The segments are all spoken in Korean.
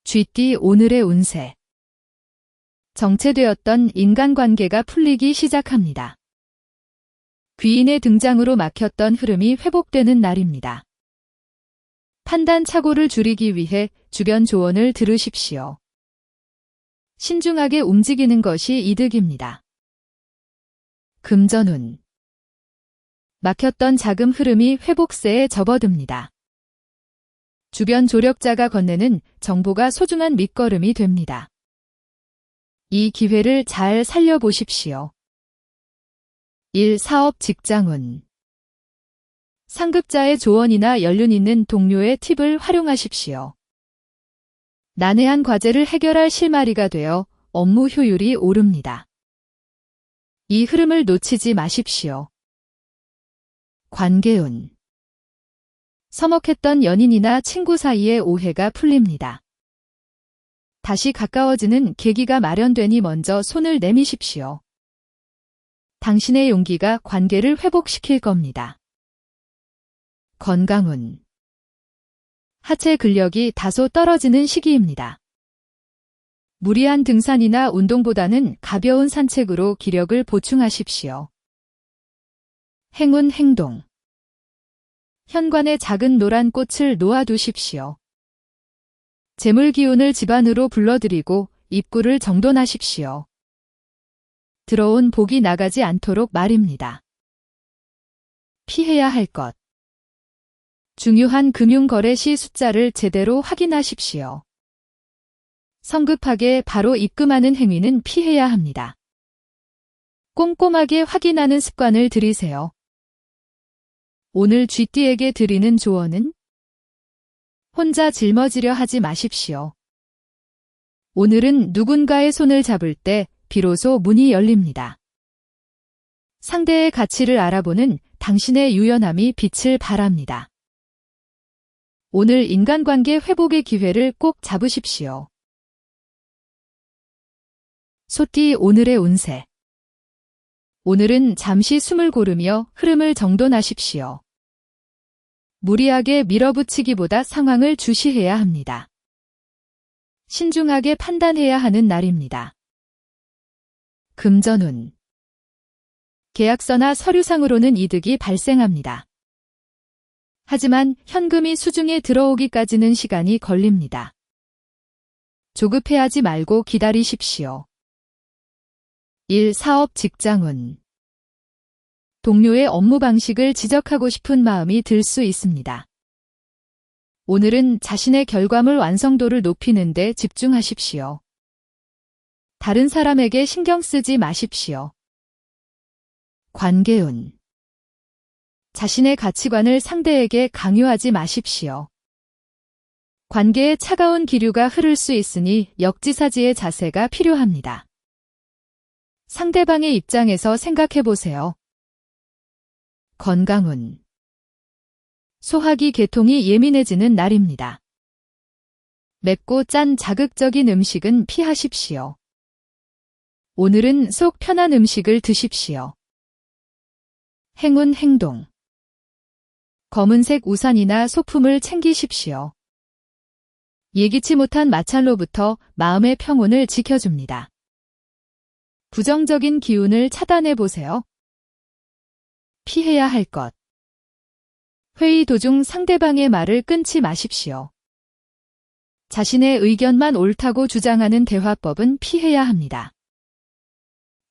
쥐띠 오늘의 운세. 정체되었던 인간관계가 풀리기 시작합니다. 귀인의 등장으로 막혔던 흐름이 회복되는 날입니다. 판단착오를 줄이기 위해 주변 조언을 들으십시오. 신중하게 움직이는 것이 이득입니다. 금전운. 막혔던 자금 흐름이 회복세에 접어듭니다. 주변 조력자가 건네는 정보가 소중한 밑거름이 됩니다. 이 기회를 잘 살려보십시오. 일, 사업, 직장운. 상급자의 조언이나 연륜 있는 동료의 팁을 활용하십시오. 난해한 과제를 해결할 실마리가 되어 업무 효율이 오릅니다. 이 흐름을 놓치지 마십시오. 관계운. 서먹했던 연인이나 친구 사이의 오해가 풀립니다. 다시 가까워지는 계기가 마련되니 먼저 손을 내미십시오. 당신의 용기가 관계를 회복시킬 겁니다. 건강운. 하체 근력이 다소 떨어지는 시기입니다. 무리한 등산이나 운동보다는 가벼운 산책으로 기력을 보충하십시오. 행운 행동. 현관에 작은 노란 꽃을 놓아두십시오. 재물 기운을 집안으로 불러들이고 입구를 정돈하십시오. 들어온 복이 나가지 않도록 말입니다. 피해야 할 것. 중요한 금융거래 시 숫자를 제대로 확인하십시오. 성급하게 바로 입금하는 행위는 피해야 합니다. 꼼꼼하게 확인하는 습관을 들이세요. 오늘 쥐띠에게 드리는 조언은 혼자 짊어지려 하지 마십시오. 오늘은 누군가의 손을 잡을 때 비로소 문이 열립니다. 상대의 가치를 알아보는 당신의 유연함이 빛을 발합니다. 오늘 인간관계 회복의 기회를 꼭 잡으십시오. 소띠 오늘의 운세. 오늘은 잠시 숨을 고르며 흐름을 정돈하십시오. 무리하게 밀어붙이기보다 상황을 주시해야 합니다. 신중하게 판단해야 하는 날입니다. 금전운. 계약서나 서류상으로는 이득이 발생합니다. 하지만 현금이 수중에 들어오기까지는 시간이 걸립니다. 조급해하지 말고 기다리십시오. 일, 사업, 직장운. 동료의 업무 방식을 지적하고 싶은 마음이 들 수 있습니다. 오늘은 자신의 결과물 완성도를 높이는 데 집중하십시오. 다른 사람에게 신경 쓰지 마십시오. 관계운. 자신의 가치관을 상대에게 강요하지 마십시오. 관계에 차가운 기류가 흐를 수 있으니 역지사지의 자세가 필요합니다. 상대방의 입장에서 생각해 보세요. 건강운. 소화기 계통이 예민해지는 날입니다. 맵고 짠 자극적인 음식은 피하십시오. 오늘은 속 편한 음식을 드십시오. 행운 행동. 검은색 우산이나 소품을 챙기십시오. 예기치 못한 마찰로부터 마음의 평온을 지켜줍니다. 부정적인 기운을 차단해 보세요. 피해야 할 것. 회의 도중 상대방의 말을 끊지 마십시오. 자신의 의견만 옳다고 주장하는 대화법은 피해야 합니다.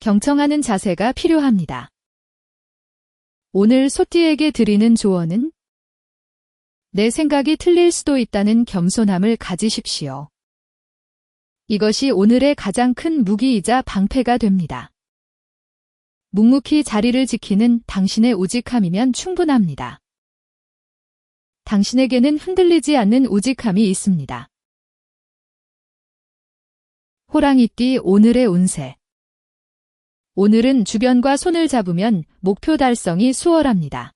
경청하는 자세가 필요합니다. 오늘 소띠에게 드리는 조언은 내 생각이 틀릴 수도 있다는 겸손함을 가지십시오. 이것이 오늘의 가장 큰 무기이자 방패가 됩니다. 묵묵히 자리를 지키는 당신의 우직함이면 충분합니다. 당신에게는 흔들리지 않는 우직함이 있습니다. 호랑이띠 오늘의 운세. 오늘은 주변과 손을 잡으면 목표 달성이 수월합니다.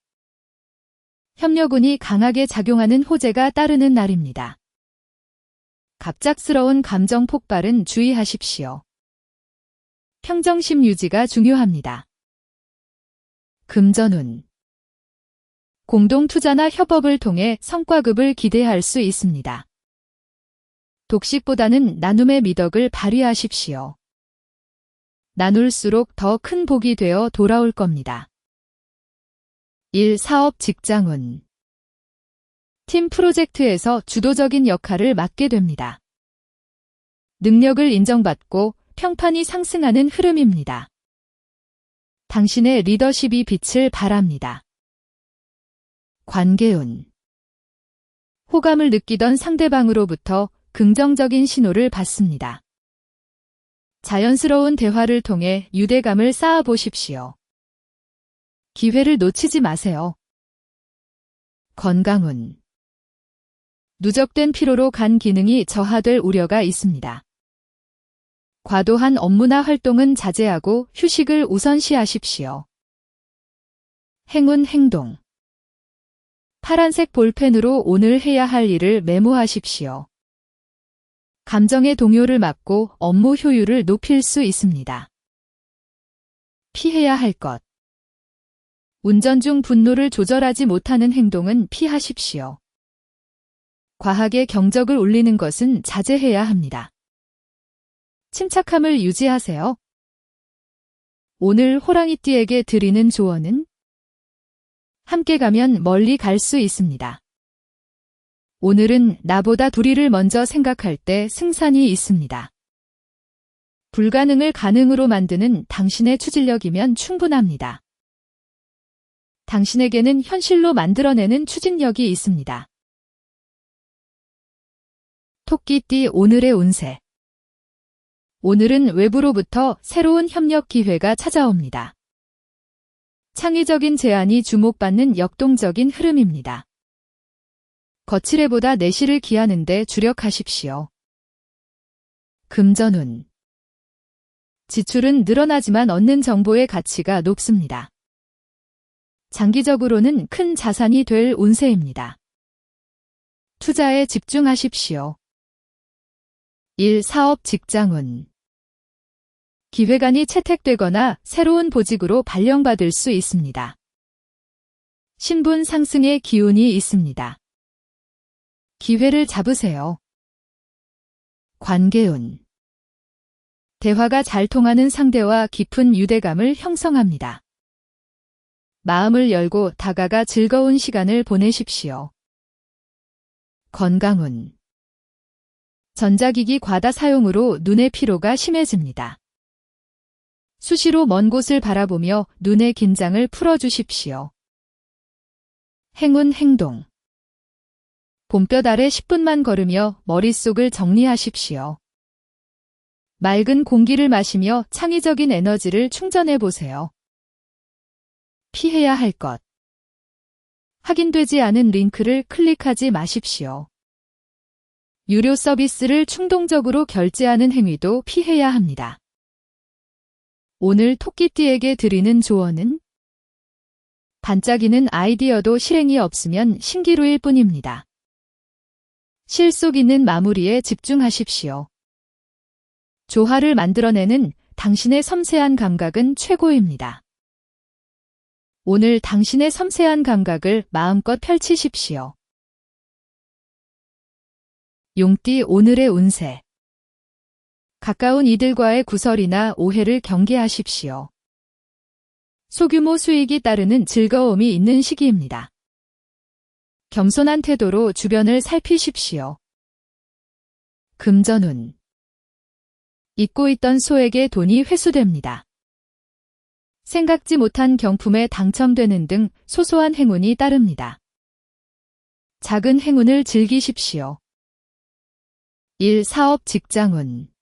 협력운이 강하게 작용하는 호재가 따르는 날입니다. 갑작스러운 감정 폭발은 주의하십시오. 평정심 유지가 중요합니다. 금전운. 공동투자나 협업을 통해 성과급을 기대할 수 있습니다. 독식보다는 나눔의 미덕을 발휘하십시오. 나눌수록 더 큰 복이 되어 돌아올 겁니다. 1. 사업 직장운. 팀 프로젝트에서 주도적인 역할을 맡게 됩니다. 능력을 인정받고 평판이 상승하는 흐름입니다. 당신의 리더십이 빛을 발합니다. 관계운. 호감을 느끼던 상대방으로부터 긍정적인 신호를 받습니다. 자연스러운 대화를 통해 유대감을 쌓아보십시오. 기회를 놓치지 마세요. 건강운. 누적된 피로로 간 기능이 저하될 우려가 있습니다. 과도한 업무나 활동은 자제하고 휴식을 우선시하십시오. 행운 행동. 파란색 볼펜으로 오늘 해야 할 일을 메모하십시오. 감정의 동요를 막고 업무 효율을 높일 수 있습니다. 피해야 할 것. 운전 중 분노를 조절하지 못하는 행동은 피하십시오. 과하게 경적을 울리는 것은 자제해야 합니다. 침착함을 유지하세요. 오늘 호랑이띠에게 드리는 조언은 함께 가면 멀리 갈 수 있습니다. 오늘은 나보다 둘이를 먼저 생각할 때 승산이 있습니다. 불가능을 가능으로 만드는 당신의 추진력이면 충분합니다. 당신에게는 현실로 만들어내는 추진력이 있습니다. 토끼띠 오늘의 운세. 오늘은 외부로부터 새로운 협력 기회가 찾아옵니다. 창의적인 제안이 주목받는 역동적인 흐름입니다. 거칠애보다 내실을 기하는 데 주력하십시오. 금전운. 지출은 늘어나지만 얻는 정보의 가치가 높습니다. 장기적으로는 큰 자산이 될 운세입니다. 투자에 집중하십시오. 1. 사업 직장운. 기획안이 채택되거나 새로운 보직으로 발령받을 수 있습니다. 신분 상승의 기운이 있습니다. 기회를 잡으세요. 관계운. 대화가 잘 통하는 상대와 깊은 유대감을 형성합니다. 마음을 열고 다가가 즐거운 시간을 보내십시오. 건강운. 전자기기 과다 사용으로 눈의 피로가 심해집니다. 수시로 먼 곳을 바라보며 눈의 긴장을 풀어주십시오. 행운 행동. 봄볕 아래 10분만 걸으며 머릿속을 정리하십시오. 맑은 공기를 마시며 창의적인 에너지를 충전해 보세요. 피해야 할 것. 확인되지 않은 링크를 클릭하지 마십시오. 유료 서비스를 충동적으로 결제하는 행위도 피해야 합니다. 오늘 토끼띠에게 드리는 조언은 반짝이는 아이디어도 실행이 없으면 신기루일 뿐입니다. 실속 있는 마무리에 집중하십시오. 조화를 만들어내는 당신의 섬세한 감각은 최고입니다. 오늘 당신의 섬세한 감각을 마음껏 펼치십시오. 용띠 오늘의 운세. 가까운 이들과의 구설이나 오해를 경계하십시오. 소규모 수익이 따르는 즐거움이 있는 시기입니다. 겸손한 태도로 주변을 살피십시오. 금전운. 잊고 있던 소에게 돈이 회수됩니다. 생각지 못한 경품에 당첨되는 등 소소한 행운이 따릅니다. 작은 행운을 즐기십시오. 1. 사업 직장운.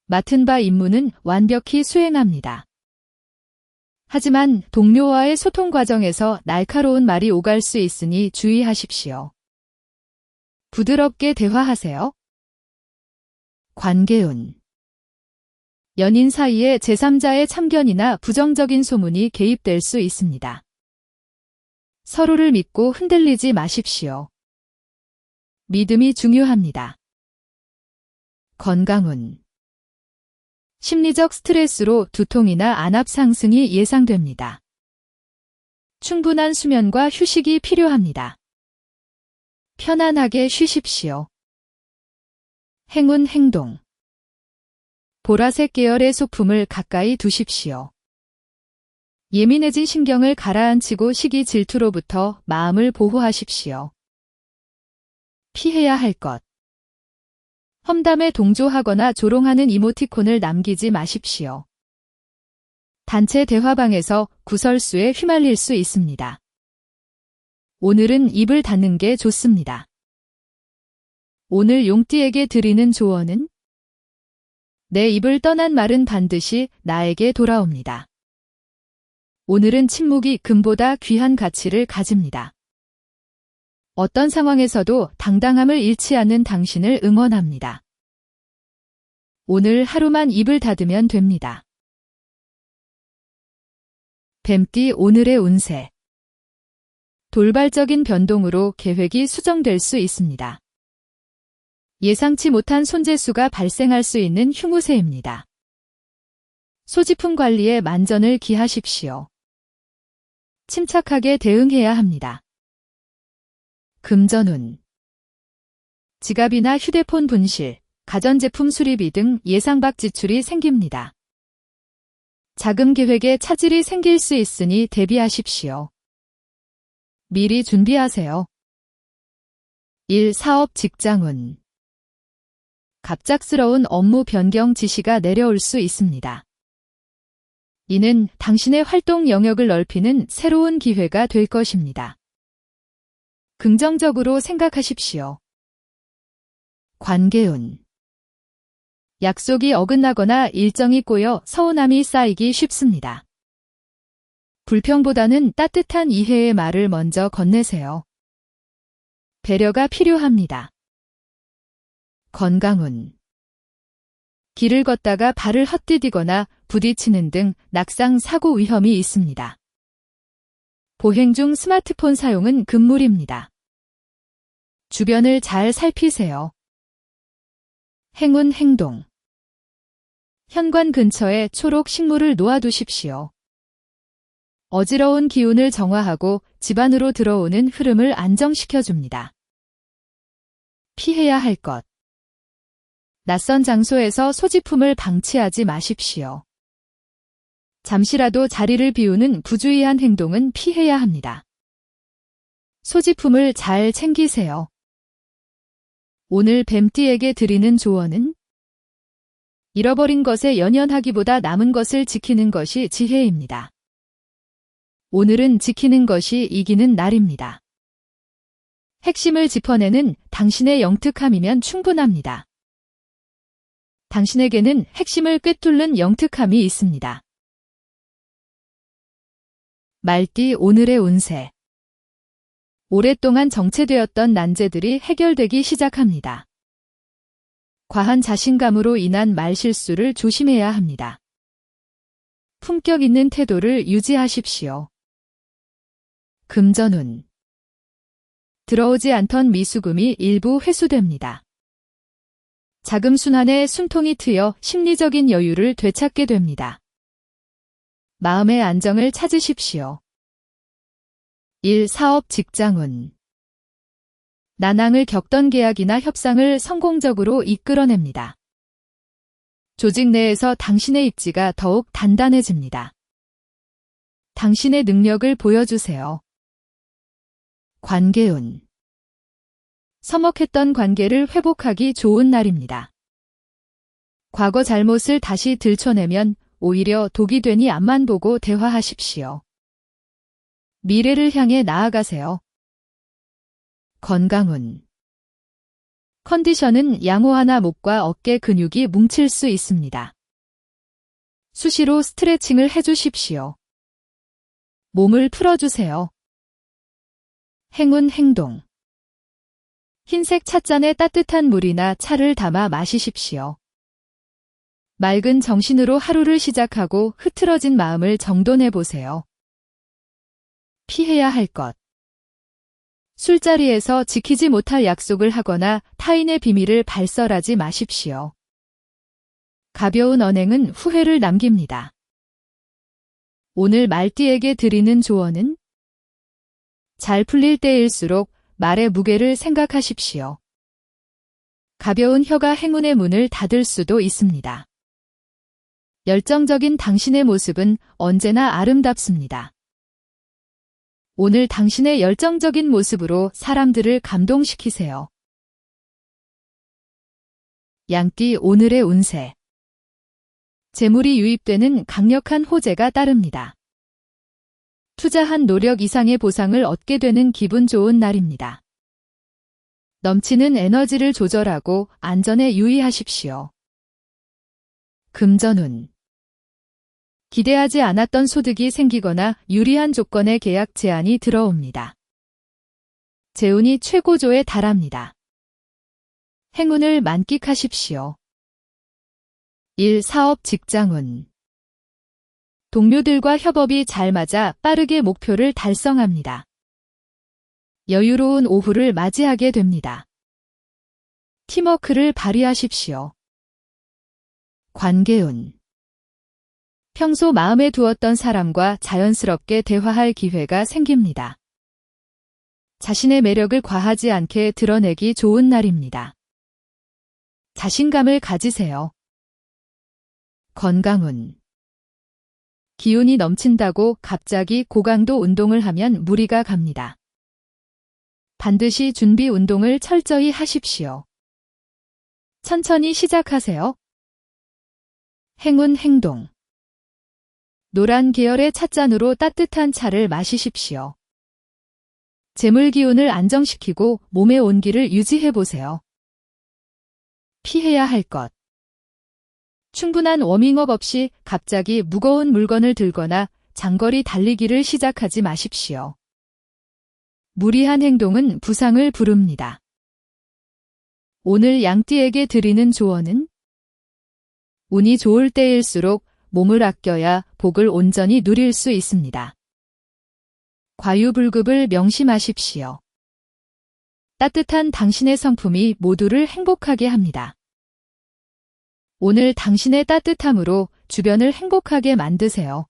맡은 바 임무는 완벽히 수행합니다. 하지만 동료와의 소통 과정에서 날카로운 말이 오갈 수 있으니 주의하십시오. 부드럽게 대화하세요. 관계운. 연인 사이에 제3자의 참견이나 부정적인 소문이 개입될 수 있습니다. 서로를 믿고 흔들리지 마십시오. 믿음이 중요합니다. 건강운. 심리적 스트레스로 두통이나 안압 상승이 예상됩니다. 충분한 수면과 휴식이 필요합니다. 편안하게 쉬십시오. 행운 행동. 보라색 계열의 소품을 가까이 두십시오. 예민해진 신경을 가라앉히고 시기 질투로부터 마음을 보호하십시오. 피해야 할 것. 험담에 동조하거나 조롱하는 이모티콘을 남기지 마십시오. 단체 대화방에서 구설수에 휘말릴 수 있습니다. 오늘은 입을 닫는 게 좋습니다. 오늘 용띠에게 드리는 조언은 내 입을 떠난 말은 반드시 나에게 돌아옵니다. 오늘은 침묵이 금보다 귀한 가치를 가집니다. 어떤 상황에서도 당당함을 잃지 않는 당신을 응원합니다. 오늘 하루만 입을 닫으면 됩니다. 뱀띠 오늘의 운세. 돌발적인 변동으로 계획이 수정될 수 있습니다. 예상치 못한 손재수가 발생할 수 있는 흉우세입니다. 소지품 관리에 만전을 기하십시오. 침착하게 대응해야 합니다. 금전운. 지갑이나 휴대폰 분실, 가전제품 수리비 등 예상 밖 지출이 생깁니다. 자금 계획에 차질이 생길 수 있으니 대비하십시오. 미리 준비하세요. 일, 사업, 직장운. 갑작스러운 업무 변경 지시가 내려올 수 있습니다. 이는 당신의 활동 영역을 넓히는 새로운 기회가 될 것입니다. 긍정적으로 생각하십시오. 관계운. 약속이 어긋나거나 일정이 꼬여 서운함이 쌓이기 쉽습니다. 불평보다는 따뜻한 이해의 말을 먼저 건네세요. 배려가 필요합니다. 건강운. 길을 걷다가 발을 헛디디거나 부딪히는 등 낙상 사고 위험이 있습니다. 보행 중 스마트폰 사용은 금물입니다. 주변을 잘 살피세요. 행운 행동. 현관 근처에 초록 식물을 놓아두십시오. 어지러운 기운을 정화하고 집안으로 들어오는 흐름을 안정시켜줍니다. 피해야 할 것. 낯선 장소에서 소지품을 방치하지 마십시오. 잠시라도 자리를 비우는 부주의한 행동은 피해야 합니다. 소지품을 잘 챙기세요. 오늘 뱀띠에게 드리는 조언은 잃어버린 것에 연연하기보다 남은 것을 지키는 것이 지혜입니다. 오늘은 지키는 것이 이기는 날입니다. 핵심을 짚어내는 당신의 영특함이면 충분합니다. 당신에게는 핵심을 꿰뚫는 영특함이 있습니다. 말띠 오늘의 운세. 오랫동안 정체되었던 난제들이 해결되기 시작합니다. 과한 자신감으로 인한 말실수를 조심해야 합니다. 품격 있는 태도를 유지하십시오. 금전운. 들어오지 않던 미수금이 일부 회수됩니다. 자금 순환에 숨통이 트여 심리적인 여유를 되찾게 됩니다. 마음의 안정을 찾으십시오. 일, 사업, 직장운. 난항을 겪던 계약이나 협상을 성공적으로 이끌어냅니다. 조직 내에서 당신의 입지가 더욱 단단해집니다. 당신의 능력을 보여주세요. 관계운. 서먹했던 관계를 회복하기 좋은 날입니다. 과거 잘못을 다시 들춰내면 오히려 독이 되니 앞만 보고 대화하십시오. 미래를 향해 나아가세요. 건강운. 컨디션은 양호하나 목과 어깨 근육이 뭉칠 수 있습니다. 수시로 스트레칭을 해주십시오. 몸을 풀어주세요. 행운 행동. 흰색 찻잔에 따뜻한 물이나 차를 담아 마시십시오. 맑은 정신으로 하루를 시작하고 흐트러진 마음을 정돈해보세요. 피해야 할 것. 술자리에서 지키지 못할 약속을 하거나 타인의 비밀을 발설하지 마십시오. 가벼운 언행은 후회를 남깁니다. 오늘 말띠에게 드리는 조언은 잘 풀릴 때일수록 말의 무게를 생각하십시오. 가벼운 혀가 행운의 문을 닫을 수도 있습니다. 열정적인 당신의 모습은 언제나 아름답습니다. 오늘 당신의 열정적인 모습으로 사람들을 감동시키세요. 양띠 오늘의 운세. 재물이 유입되는 강력한 호재가 따릅니다. 투자한 노력 이상의 보상을 얻게 되는 기분 좋은 날입니다. 넘치는 에너지를 조절하고 안전에 유의하십시오. 금전운. 기대하지 않았던 소득이 생기거나 유리한 조건의 계약 제안이 들어옵니다. 재운이 최고조에 달합니다. 행운을 만끽하십시오. 일, 사업, 직장운. 동료들과 협업이 잘 맞아 빠르게 목표를 달성합니다. 여유로운 오후를 맞이하게 됩니다. 팀워크를 발휘하십시오. 관계운. 평소 마음에 두었던 사람과 자연스럽게 대화할 기회가 생깁니다. 자신의 매력을 과하지 않게 드러내기 좋은 날입니다. 자신감을 가지세요. 건강운. 기운이 넘친다고 갑자기 고강도 운동을 하면 무리가 갑니다. 반드시 준비 운동을 철저히 하십시오. 천천히 시작하세요. 행운 행동. 노란 계열의 찻잔으로 따뜻한 차를 마시십시오. 재물 기운을 안정시키고 몸의 온기를 유지해보세요. 피해야 할 것. 충분한 워밍업 없이 갑자기 무거운 물건을 들거나 장거리 달리기를 시작하지 마십시오. 무리한 행동은 부상을 부릅니다. 오늘 양띠에게 드리는 조언은 운이 좋을 때일수록 몸을 아껴야 복을 온전히 누릴 수 있습니다. 과유불급을 명심하십시오. 따뜻한 당신의 성품이 모두를 행복하게 합니다. 오늘 당신의 따뜻함으로 주변을 행복하게 만드세요.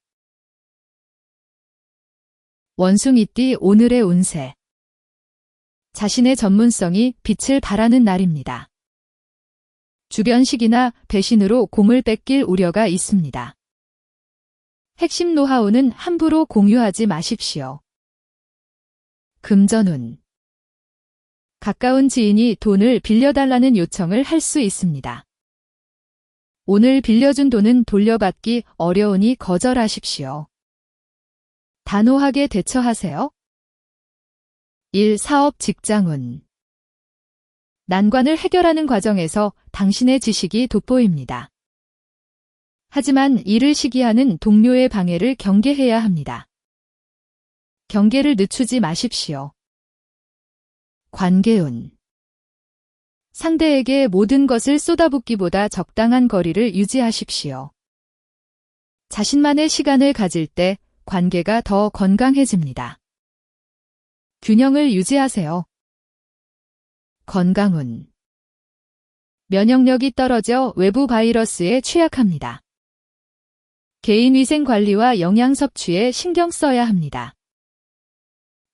원숭이띠 오늘의 운세. 자신의 전문성이 빛을 발하는 날입니다. 주변 시기나 배신으로 공을 뺏길 우려가 있습니다. 핵심 노하우는 함부로 공유하지 마십시오. 금전운. 가까운 지인이 돈을 빌려달라는 요청을 할 수 있습니다. 오늘 빌려준 돈은 돌려받기 어려우니 거절하십시오. 단호하게 대처하세요. 일, 사업, 직장운. 난관을 해결하는 과정에서 당신의 지식이 돋보입니다. 하지만 일을 시기하는 동료의 방해를 경계해야 합니다. 경계를 늦추지 마십시오. 관계운. 상대에게 모든 것을 쏟아붓기보다 적당한 거리를 유지하십시오. 자신만의 시간을 가질 때 관계가 더 건강해집니다. 균형을 유지하세요. 건강운. 면역력이 떨어져 외부 바이러스에 취약합니다. 개인위생 관리와 영양 섭취에 신경 써야 합니다.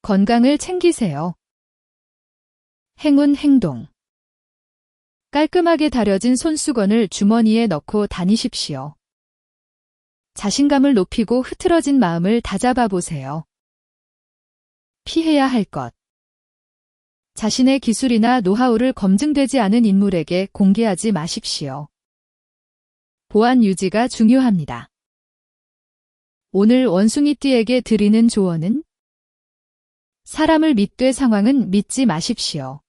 건강을 챙기세요. 행운 행동. 깔끔하게 다려진 손수건을 주머니에 넣고 다니십시오. 자신감을 높이고 흐트러진 마음을 다잡아 보세요. 피해야 할 것. 자신의 기술이나 노하우를 검증되지 않은 인물에게 공개하지 마십시오. 보안 유지가 중요합니다. 오늘 원숭이띠에게 드리는 조언은 사람을 믿되 상황은 믿지 마십시오.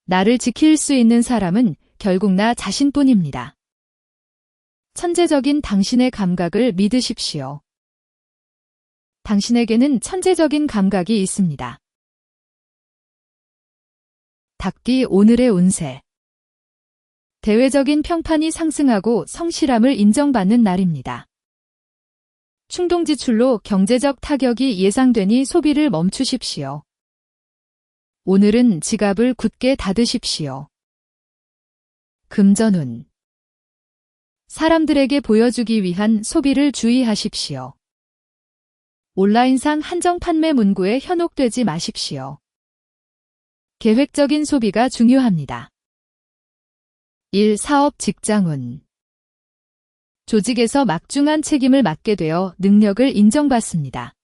나를 지킬 수 있는 사람은 결국 나 자신뿐입니다. 천재적인 당신의 감각을 믿으십시오. 당신에게는 천재적인 감각이 있습니다. 닭띠 오늘의 운세. 대외적인 평판이 상승하고 성실함을 인정받는 날입니다. 충동 지출로 경제적 타격이 예상되니 소비를 멈추십시오. 오늘은 지갑을 굳게 닫으십시오. 금전운. 사람들에게 보여주기 위한 소비를 주의하십시오. 온라인상 한정 판매 문구에 현혹되지 마십시오. 계획적인 소비가 중요합니다. 1. 사업 직장운. 조직에서 막중한 책임을 맡게 되어 능력을 인정받습니다.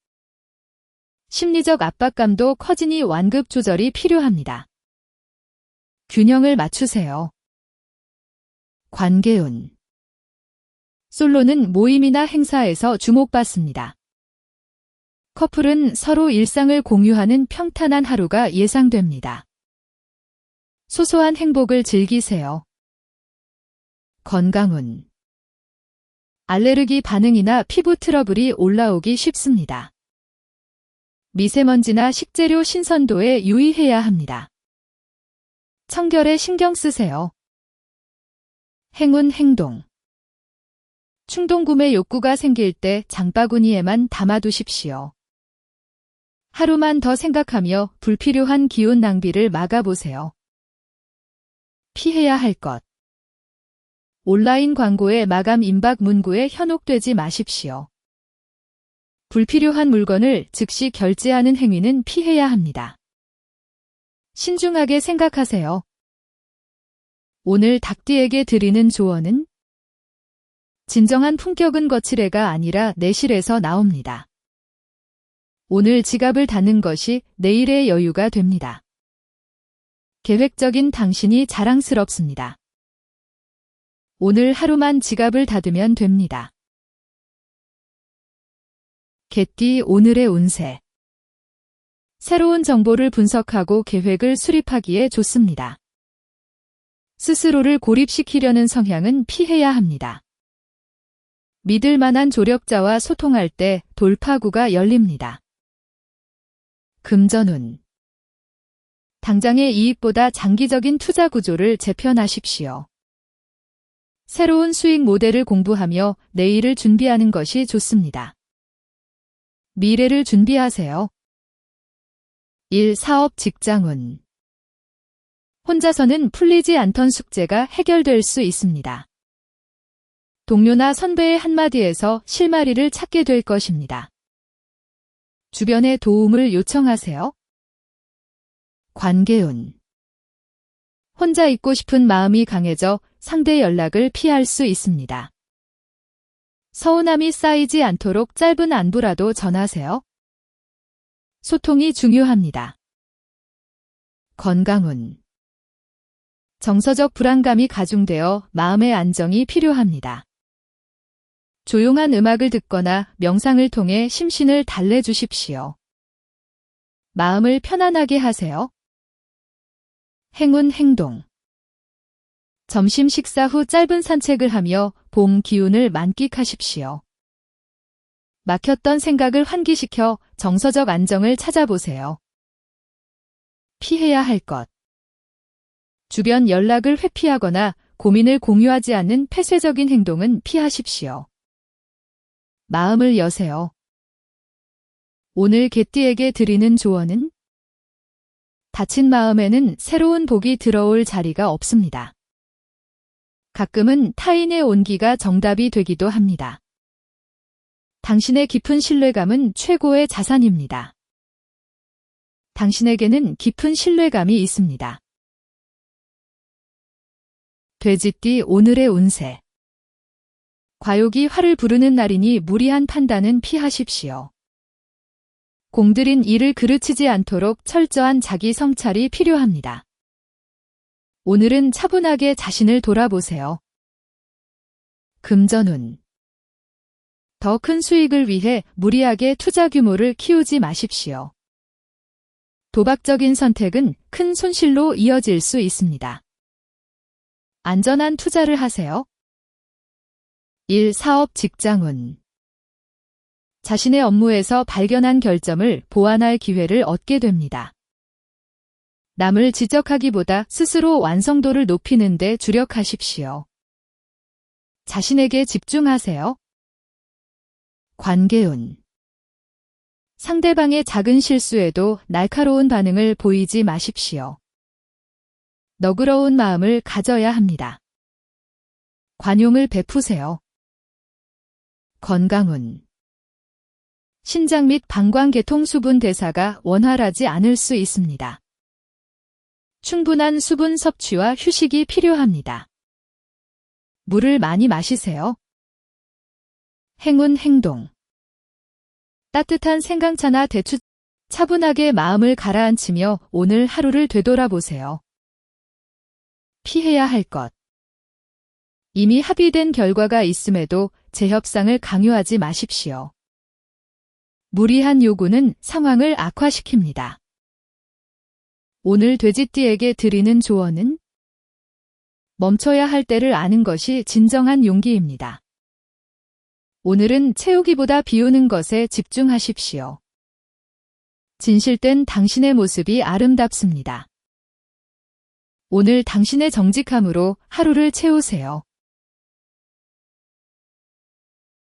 심리적 압박감도 커지니 완급 조절이 필요합니다. 균형을 맞추세요. 관계운. 솔로는 모임이나 행사에서 주목받습니다. 커플은 서로 일상을 공유하는 평탄한 하루가 예상됩니다. 소소한 행복을 즐기세요. 건강운. 알레르기 반응이나 피부 트러블이 올라오기 쉽습니다. 미세먼지나 식재료 신선도에 유의해야 합니다. 청결에 신경 쓰세요. 행운 행동. 충동구매 욕구가 생길 때 장바구니에만 담아두십시오. 하루만 더 생각하며 불필요한 기운 낭비를 막아보세요. 피해야 할 것. 온라인 광고의 마감 임박 문구에 현혹되지 마십시오. 불필요한 물건을 즉시 결제하는 행위는 피해야 합니다. 신중하게 생각하세요. 오늘 닭띠에게 드리는 조언은 진정한 품격은 거칠애가 아니라 내실에서 나옵니다. 오늘 지갑을 닫는 것이 내일의 여유가 됩니다. 계획적인 당신이 자랑스럽습니다. 오늘 하루만 지갑을 닫으면 됩니다. 개띠 오늘의 운세. 새로운 정보를 분석하고 계획을 수립하기에 좋습니다. 스스로를 고립시키려는 성향은 피해야 합니다. 믿을 만한 조력자와 소통할 때 돌파구가 열립니다. 금전운. 당장의 이익보다 장기적인 투자 구조를 재편하십시오. 새로운 수익 모델을 공부하며 내일을 준비하는 것이 좋습니다. 미래를 준비하세요. 1. 사업 직장운. 혼자서는 풀리지 않던 숙제가 해결될 수 있습니다. 동료나 선배의 한마디에서 실마리를 찾게 될 것입니다. 주변의 도움을 요청하세요. 관계운. 혼자 있고 싶은 마음이 강해져 상대 연락을 피할 수 있습니다. 서운함이 쌓이지 않도록 짧은 안부라도 전하세요. 소통이 중요합니다. 건강운. 정서적 불안감이 가중되어 마음의 안정이 필요합니다. 조용한 음악을 듣거나 명상을 통해 심신을 달래주십시오. 마음을 편안하게 하세요. 행운 행동. 점심 식사 후 짧은 산책을 하며 봄 기운을 만끽하십시오. 막혔던 생각을 환기시켜 정서적 안정을 찾아보세요. 피해야 할 것. 주변 연락을 회피하거나 고민을 공유하지 않는 폐쇄적인 행동은 피하십시오. 마음을 여세요. 오늘 개띠에게 드리는 조언은 다친 마음에는 새로운 복이 들어올 자리가 없습니다. 가끔은 타인의 온기가 정답이 되기도 합니다. 당신의 깊은 신뢰감은 최고의 자산입니다. 당신에게는 깊은 신뢰감이 있습니다. 돼지띠 오늘의 운세. 과욕이 화를 부르는 날이니 무리한 판단은 피하십시오. 공들인 일을 그르치지 않도록 철저한 자기 성찰이 필요합니다. 오늘은 차분하게 자신을 돌아보세요. 금전운. 더 큰 수익을 위해 무리하게 투자 규모를 키우지 마십시오. 도박적인 선택은 큰 손실로 이어질 수 있습니다. 안전한 투자를 하세요. 1. 사업 직장운. 자신의 업무에서 발견한 결점을 보완할 기회를 얻게 됩니다. 남을 지적하기보다 스스로 완성도를 높이는 데 주력하십시오. 자신에게 집중하세요. 관계운. 상대방의 작은 실수에도 날카로운 반응을 보이지 마십시오. 너그러운 마음을 가져야 합니다. 관용을 베푸세요. 건강운. 신장 및 방광계통 수분 대사가 원활하지 않을 수 있습니다. 충분한 수분 섭취와 휴식이 필요합니다. 물을 많이 마시세요. 행운 행동. 따뜻한 생강차나 대추, 차분하게 마음을 가라앉히며 오늘 하루를 되돌아보세요. 피해야 할 것. 이미 합의된 결과가 있음에도 재협상을 강요하지 마십시오. 무리한 요구는 상황을 악화시킵니다. 오늘 돼지띠에게 드리는 조언은 멈춰야 할 때를 아는 것이 진정한 용기입니다. 오늘은 채우기보다 비우는 것에 집중하십시오. 진실된 당신의 모습이 아름답습니다. 오늘 당신의 정직함으로 하루를 채우세요.